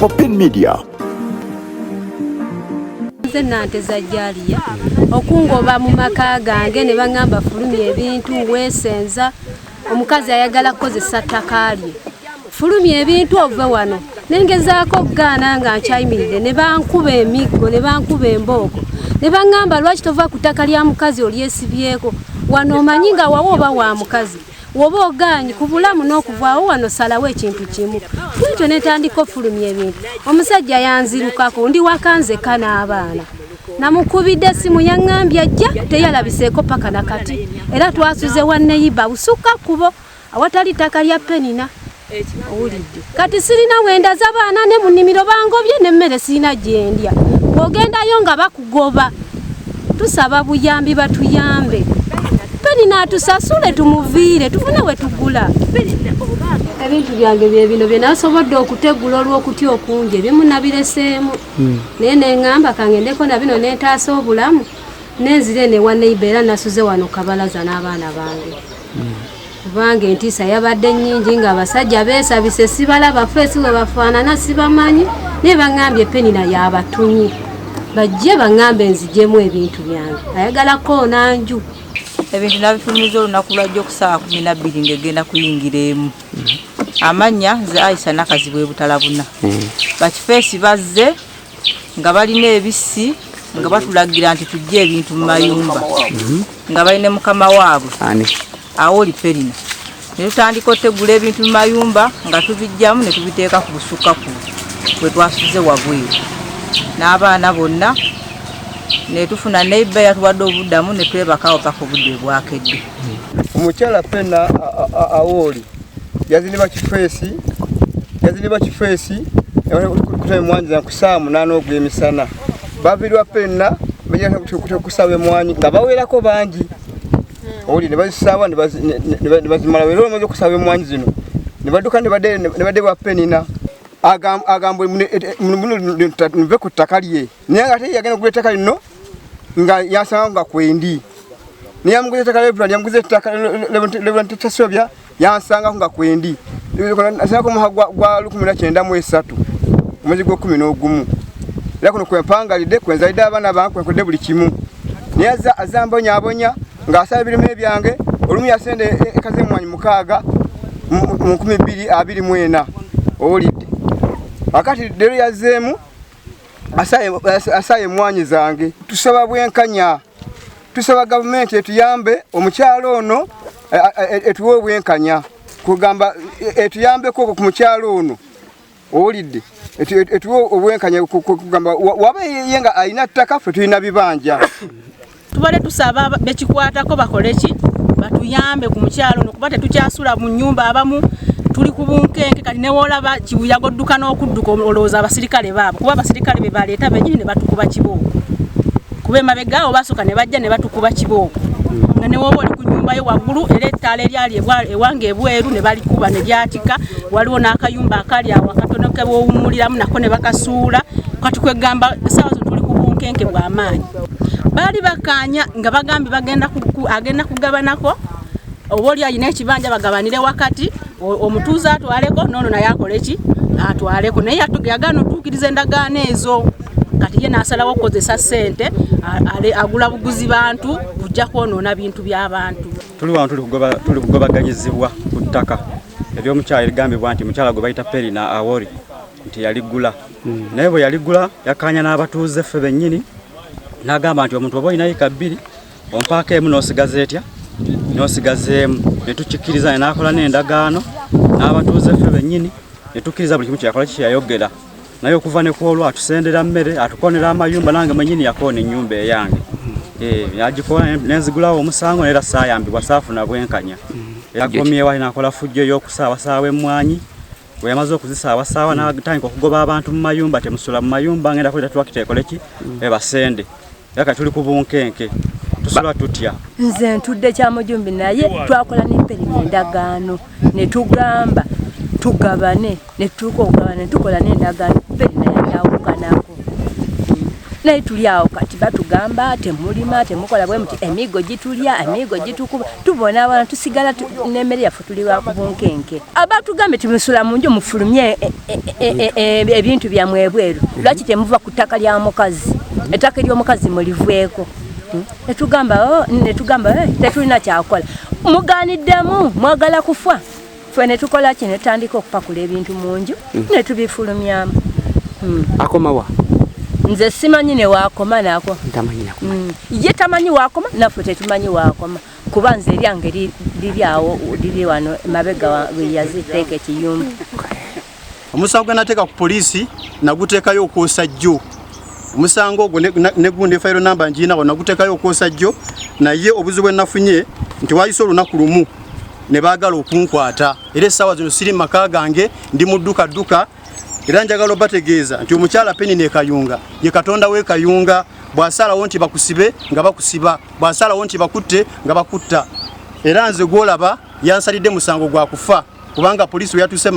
Open Media. Nante za jaliya okungoba mu maka gange ne bangamba fulumya ebintu wesenza omukazi ayagala kozesa ttakaali fulumya ebintu ove wano nengezaako gaana nga nkyayimiridde ne bankuba emiggo ne bankuba embooko ne bangamba lwaki tova ku ttaka lya mukazi olyesibyeko wano omanyi nga wawo oba wa mukazi woba ogaanyi ku bulamu n'okuvaawo wano salawo ekintu kimu bwetyo netandika ofulumya ebintu omusajja yanzirukako ndi wakanzeka n'abaana namukubidde simu yaŋŋambye ajja teyalabiseeko paka nakati era twasuze wanneyiba busukka kubo awatali ttaka lya penina owulidde kati sirina wenda z'abaana ne mu nnimiro bangobye n'emmere sirina gyendya bw'ogendayo nga bakugoba tusaba buyambi batuyambe penina atusasule tumuviire tufune we tugula ebintu byange bye bino bye nasobodde okutegula olw'okutya okungi ebimu nabireseemu naye neŋŋamba kangendeko na bino nentaasa obulamu nenzire ne waneiba era nasuze wano kabalaza n'abaana bange kubanga entiisa yabadde nnyingi nga abasajja beesabise sibalaba feesi we bafaanana sibamanyi naye baŋŋambye penina yabatunyi bajje baŋŋambe nzijemu ebintu byange ayagalako nanju ebintu nabifulumiza olunaku lwajja okusaawa 12 ng'egenda kuyingira emu amanya nze Aisha Nakazibwe Butalabuna bakifeesi bazze nga balina ebisi nga batulagira nti tujje ebintu mu mayumba nga balina mukama waabwe awoli Perina ne tutandika otegula ebintu mu mayumba nga tubijjamu ne tubiteeka ku busukka kwe twasuze wabweru n'abaana bonna ne tufuna neiba yatuwadde obuddamu ne twebakawo paka obudde bwakedde omukyala Pena awoli yaziniba kifeesi kutema mwanyi za kusaawa 8 ogw'emisana bavirwa Pena bajja kusawe mwanyi nga bawerako bangi oli ne bazisaawa ne bazimala wera bamaze okusawa mwanyi zino ne badduka ne badde wa Penina agamba nve ku ttaka lye naye nga ate yagenda okugula ettaka lino nga yasanga nga kwendi naye yamuguza ettaka lye yamuguza ettaka lebontasobya yansangako nga kwendi asangako omuha gwa 1993 omwezi gw'11 era kuno kwempangalidde kwenzalidde abaana bange kwenkodde buli kimu naye azambonyabonya ng'asaba ebirime byange olumu yasende ekaze mwanyi 6 mu 2024 owulidde akati leero yazzeemu asaye mwanyi zange tusaba bwenkanya tusaba gavumenti etuyambe omukyalo ono etuwe obwenkanya kugamba etuyambeko ku mukyalo ono owulidde etuwe obwenkanya kugamba waba yenga alina ttaka ffe tulina bibanja tubale tusaba bekikwatako bakoleki batuyambe ku mukyalo ono kuba tetukyasula mu nnyumba abamu tuli ku bunkenke kati ne wolaba kibuyago dduka n'okudduka olowooza abasirikale baabo kuba abasirikale be baleeta bennyini ne batukuba kibooko kuba emabegaawo basooka ne bajja ne batukuba kibooko nga ne woba oli ku nnyumba yo waggulu era ettaala eryali ewange ebweru ne balikuba ne lyatika waliwo n'akayumba akali awo akatono ke boowummuliramu nako ne bakasuula kati kwegamba essaawa zo tuli ku bunkenke bw'amaanyi baali bakaanya nga bagambye agenda kugabanako oba oli alina ekibanja bagabanire wakati omutuuze atwaleko noono naye akoleki atwaleko naye yagaana otuukiriza endagaano ezo kati ye n'asalawo okukozesa ssente agula buguzi bantu bujja kwonoona bintu by'abantu tuli wano tuli kugobaganyizibwa ku ttaka ery'omukyala erigambibwa nti mukyala gwe bayita Perina Awori nti yaligula naye bwe yaligula yakkaanya n'abatuuze ffe bennyini n'agamba nti omuntu oba olina yika 2 ompaako emu n'osigaza etya n'osigazeemu ne tukikkiriza n'akola n'endagaano n'abatuuze ffe bennyini ne tukkiriza buli kimu kyakola kyeyayogera naye okuva ne kwolwo atusendera mmere atukonera amayumba nange mwennyini yakoona ennyumba eyange yagikoona nenzigulawo omusango neera saayambibwa saafuna bwenkanya agomyewo ali n'akola fujjo ey'okusaawasaawa emmwanyi bwe yamaze okuzisaawasaawa n'atandika okugoba abantu mu mayumba temusula mu mayumba ngenda kuleta twakita ekoleki ebasende yaka tuli ku bunkenke tusula tutya nze ntudde kyamujumbi naye twakola n'Perina endagaano ne tugamba tugabane ne tukola n'endagaano Perina yatawukanako naye tuli awo kati batugamba temulima temukola bwe muti emigo gitulya emigo gitukuba tubona abantu tusigala n'emmere yaffe tuli wakubunkenke abatugambe tumusula mu nju mufulumye ebintu byamwe ebweru lwaki temuva ku ttaka lya mukazi ettaka ly'omukazi mulivweko netugamba tetulina kyakola muganiddemu mwagala kufa ffe netukola ki netutandika okupakula ebintu mu nju netubifulumyamu akomawa nze simanyi ne wakoma nako ye tamanyi wakoma naffe tetumanyi wakoma kuba nze eryange liryawo liri wano mabega yaziteeka ekiyumba omusango gwenateeka ku poliisi naguteekayo okwosa jjo omusango ogwo negundi fayiro namba njinawo naguteekayo okwosa jjo naye obuzibu bwe nafunye nti wayise olunaku lumu ne baagala okunkwata era essaawa zino siri mu maka gange ndi mu dduka era njagala obategeeza nti omukyala Penina e Kayunga ye Katonda w'e Kayunga bw'asalawo nti bakusibe nga bakusiba bw'asalawo nti bakutte nga bakutta era nze gwolaba yansalidde musango gwa kufa kubanga poliisi we yatuuse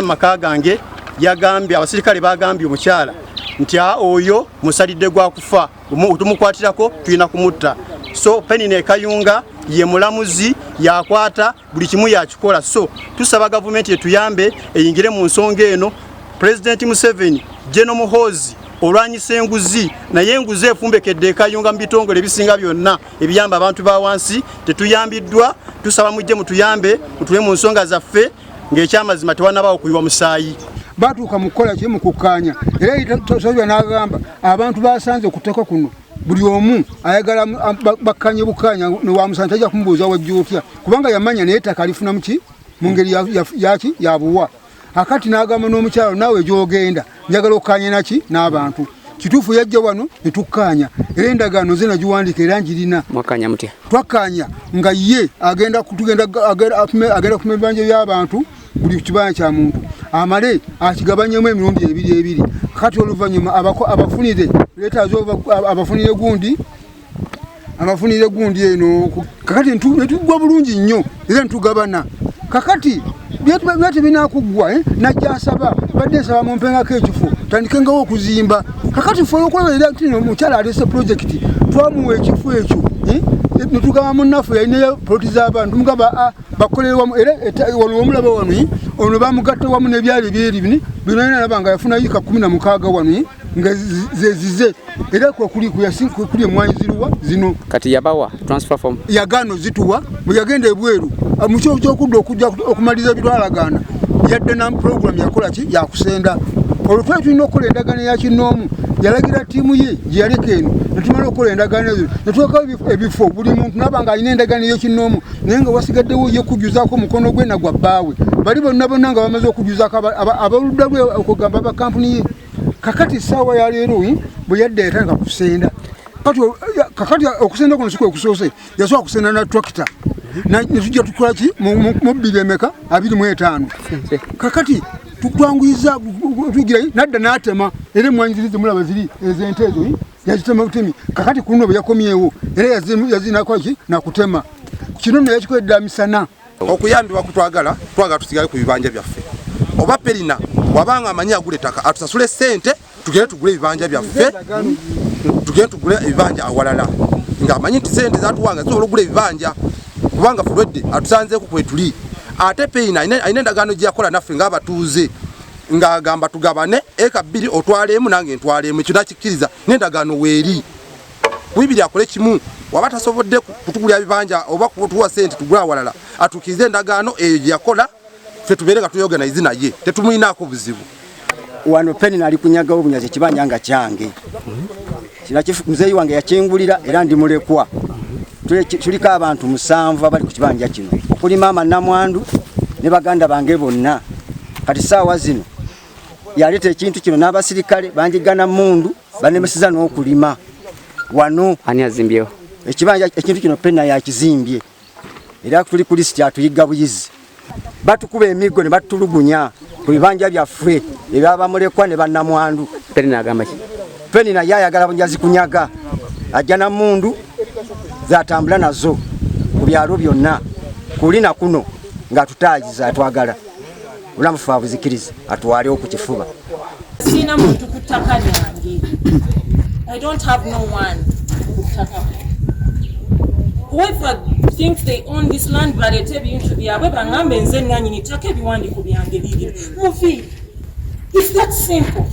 mu maka gange yagambye abasirikale bagambye omukyala nti oyo musalidde gwa kufa tumukwatirako tulina kumutta so Penina e Kayunga ye mulamuzi yakwata buli kimu yakikola so tusaba gavumenti etuyambe eyingire mu nsonga eno President Museveni General Muhoozi olwanyisa enguzi naye enguzi efumbekedde e Kayunga mu bitongole ebisinga byonna ebiyamba abantu ba wansi tetuyambiddwa tusaba mujje mutuyambe mutule mu nsonga zaffe ng'ekyamazima tewannabawo kuyiwa musaayi batuuka mu kukola kimu kukkaanya era tosobya n'agamba abantu basanze okuteeka kuno buli omu ayagala bakkanye bukkaanya newamusana tajja kumubuuza wajja otya kubanga yamanya naye ettaka alifuna muki mu ngeri yaki yabuwa akati n'agamba n'omukyalo naawe gy'ogenda njagala okkaanye naki n'abantu kituufu yajja wano ne tukkaanya era endagaano ze nagiwandiika era njirina mwakkaanya mutya twakkaanya nga ye agenda kuma ebibanja by'abantu buli kibanja kya muntu amale akigabanyemu emirundi ebiri kati oluvannyuma abafunire leetazo abafunire gundi eno kakati netugwa bulungi nnyo era netugabana kakati byate binakuggwa najja asaba badde nsaba mumpengako ekifo tandikengawo okuzimba kakati ffe olwokulaba era nti omukyala alese projekiti twamuwa ekifo ekyo netugamba munnaffe yalinayo poloti z'abantu tumugamba bakolerwamu era wano omulaba wano ono bamugatta wamu n'ebyali byeri bino nalaba nga yafuna yiika 16 wano nga zezize era kuli emwanyi ziruwa zino kati yabawa transfer form yagano zituwa bwe yagenda ebweru mukyo kyokudda okujja okumaliza bitwalagana yadde na program yakola ki yakusenda olwo tulina okukola endagaano ya kinoomu yalagira ttiimu ye gye yaleka eno netumala okukola endagaano ezo netwekawo ebifo buli muntu naba nga alina endagaano y'ekinoomu naye nga wasigaddewo ye kujuzaako omukono gwe nagwa bbaawe bali bonna nga bamaze okujuzaako abaludda lwe okugamba bakampuni ye kakati essaawa ya leero bwe yadda yatandika kusenda kakati okusenda kuno sikwe kusoose yasobola kusenda na tractor netujja tukola ki mu bbiri emeka 25 kakati tutwanguyiza tugirayo nadda n'atema era emwanyi ziri zemulaba ziri ezente ezo yazitema butemi kakati kuno bwe yakomyewo era yazinakola ki nakutema kino nno yakikoledda misana okuyambibwa kutwagala tusigale ku bibanja byaffe oba Penina wabanga amanyi agula ettaka atusasule ssente tugende tugule ebibanja byaffe tugende tugule ebibanja awalala ng'amanyi nti ssente zatuwanga zisobola okugula ebibanja kubanga fulwedde atusanzeeko kwetuli ate Penina alina endagaano gye yakola naffe ng'abatuuze ng'agamba tugabane eka 2 otwaleemu nange ntwaleemu ekyo nakikkiriza n'endagaano weeri wibiri akole kimu waba tasobodde kutugulya bibanja oba kutuwa ssente tugule awalala atuukirize endagaano eyo gye yakola ffe tubeere nga tuyorganize naye tetumuyinaako buzibu wano Penina ali kunyagawo bunyazi ekibanja nga kyange muzeeyi wange yakyengulira era ndi mulekwa tuliko abantu 7 abali ku kibanja kino okuli maama Namwandu ne baganda bange bonna kati saawa zino yaleeta ekintu kino n'abasirikale banjigana mundu banemesiza n'okulima wano ani azimbyewo ekibanja ekintu kino Penina yakizimbye era tuli ku lisiti atuyiga buyizi batukuba emigo ne batulugunya ku bibanja byaffe ebyabamulekwa ne bannamwandu Penina agamba ki Penina yayagala bunyazi kunyaga ajja na mundu zatambula nazo ku byalo byonna kulina kuno ng'atutaagiza atwagala olamufa buzikiriza atwalewo ku kifuba sina muntu ku ttaka lyange here. I don't have no one. Whoever thinks they own this land, but they tell you to be away, but I'm going to take everyone to be angry. Movie. It's that simple.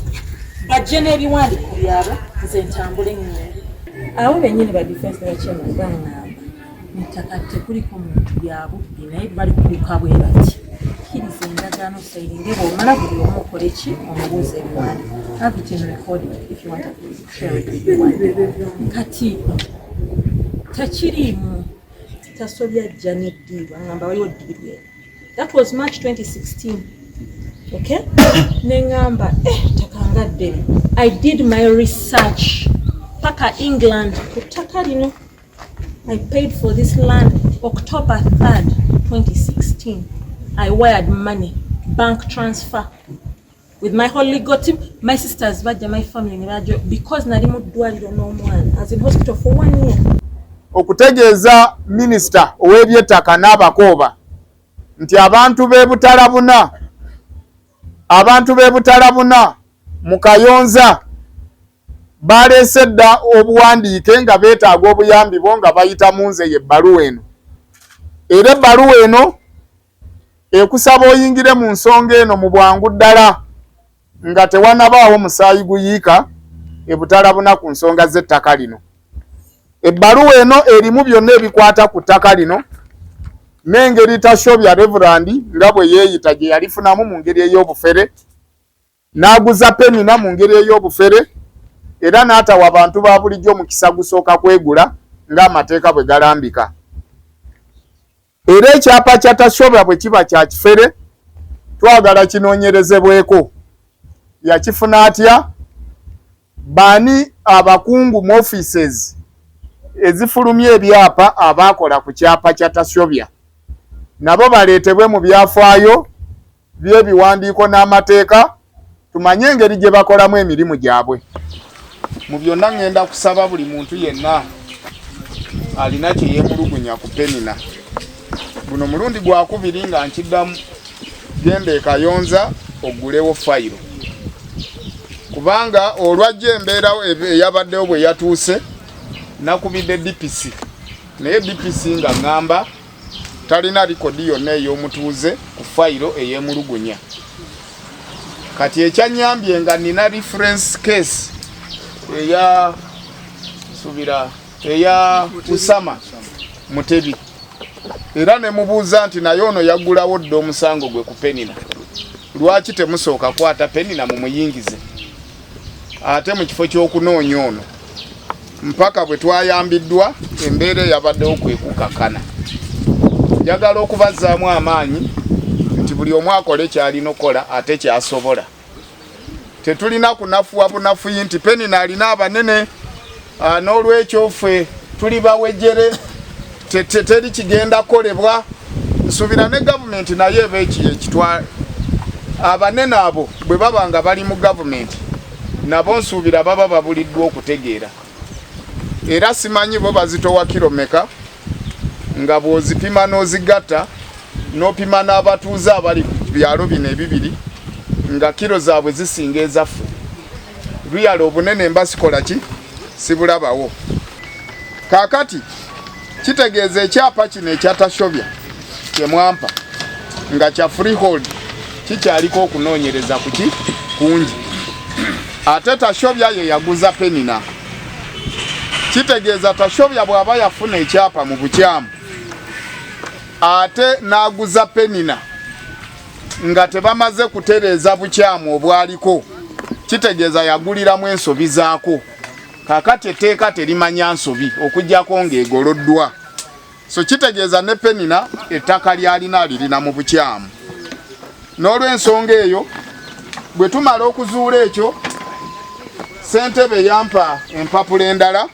But generally, everyone could be away. Tambling. I want to be defense of the channel. Nitakate kuliko muntu byabo binaye bali kubikabwe bati kirize ndagano sayinge bo mala buli omukoleki omubuze mwana have it in recording if you want to share it with you kati takirimu tasobya Janet Diva ngamba waliwo dibirwe that was March 2016 okay nengamba takangadde I did my research paka England kutaka lino I paid for this land October 3rd, 2016. I wired money, bank transfer. With my whole legal team, my sisters, my family, because Narimu Dwaliro no one. I was in hospital for 1 year. Okutegeeza minister ow'ebyettaka n'abakoba nti abantu b'e Butalabuna mu Kayonza balese dda obuwandiike nga beetaaga obuyambi bo nga bayita mu nze y'ebbaluwa eno. Era ebbaluwa eno ekusaba oyingire mu nsonga eno mu bwangu ddala nga tewanabaawo musaayi guyiika e Butalabuna ku nsonga z'ettaka lino. Ebbaluwa eno erimu byonna ebikwata ku ttaka lino n'engeri Tashobya Reverand nga bwe yeeyita gye yalifunamu mu ngeri ey'obufere n'aguza Penina mu ngeri ey'obufere era n'atawa abantu ba bulijjo mukisa gusooka kwegula ng'amateeka bwe galambika. Era ekyapa kya Tashobya bwe kiba kya kifere twagala kinoonyerezebweko. Yakifuna atya? Bani abakungu mu offices ezifulumya ebyapa abaakola ku kyapa kya Tashobya nabo baleetebwe mu byafaayo by'ebiwandiiko n'amateeka tumanye engeri gye bakolamu emirimu gyabwe. Mu byonna ngenda kusaba buli muntu yenna alina kye yeemulugunya ku Penina. Guno mulundi gwakubiri nga nkiddamu genda e Kayonza ogulewo fayiro. Kubanga olwajja embeera eyabaddewo bwe yatuuse nakubidde DPC. Naye DPC nga ngamba talina likodi yonna ey'omutuuze ku fayiro ey'emulugunya. Kati ekyanyambye nga nina reference case eya Usama Mutebi. Era ne mubuuza nti naye ono yaggulawo dda omusango gwe ku Penina. Lwaki temusooka kwata Penina mu muyingize? Ate mu kifo ky'okunoonya ono mpaka bwe twayambiddwa embeera eyabaddewo kwe kukakana. Njagala okubazzaamu amaanyi nti buli omu akole ky'alina okukola ate ky'asobola. Tetulina kunafuwa bunafuyi nti Penina alina abanene n'olwekyo ffe tuli bawejjere teri kigenda kolebwa. Nsuubira ne gavumenti naye eba ekitwala abanene abo bwe baba nga bali mu gavumenti nabo nsuubira baba babuliddwa okutegeera. Era simanyi bo bazitowa kilomeka nga bw'ozipima n'ozigatta n'opima n'abatuuze abali ku byalo bino ebibiri nga kilo zaabwe zisinga ezaffe. Luyala obunene mbasikola ki sibulabawo. Kaakati kitegeeza ekyapa kino ekya Tashobya kyemwampa nga kya freehold kikyaliko okunoonyereza kuki kungi. Ate Tashobya ye yaguza Penina. Kitegeeza Tashobya bw'aba yafuna ekyapa mu bukyamu ate n'aguza Penina nga tebamaze kutereeza bukyamu obwaliko, kitegeeza yaguliramu ensobi zaako. Kaakati etteeka terimanya nsobi okuggyako ng'egoloddwa. So kitegeeza ne Penina ettaka lyalina alirina mu bukyamu. N'olw'ensonga eyo bwe tumala okuzuula ekyo, ssentebe yampa empapula endala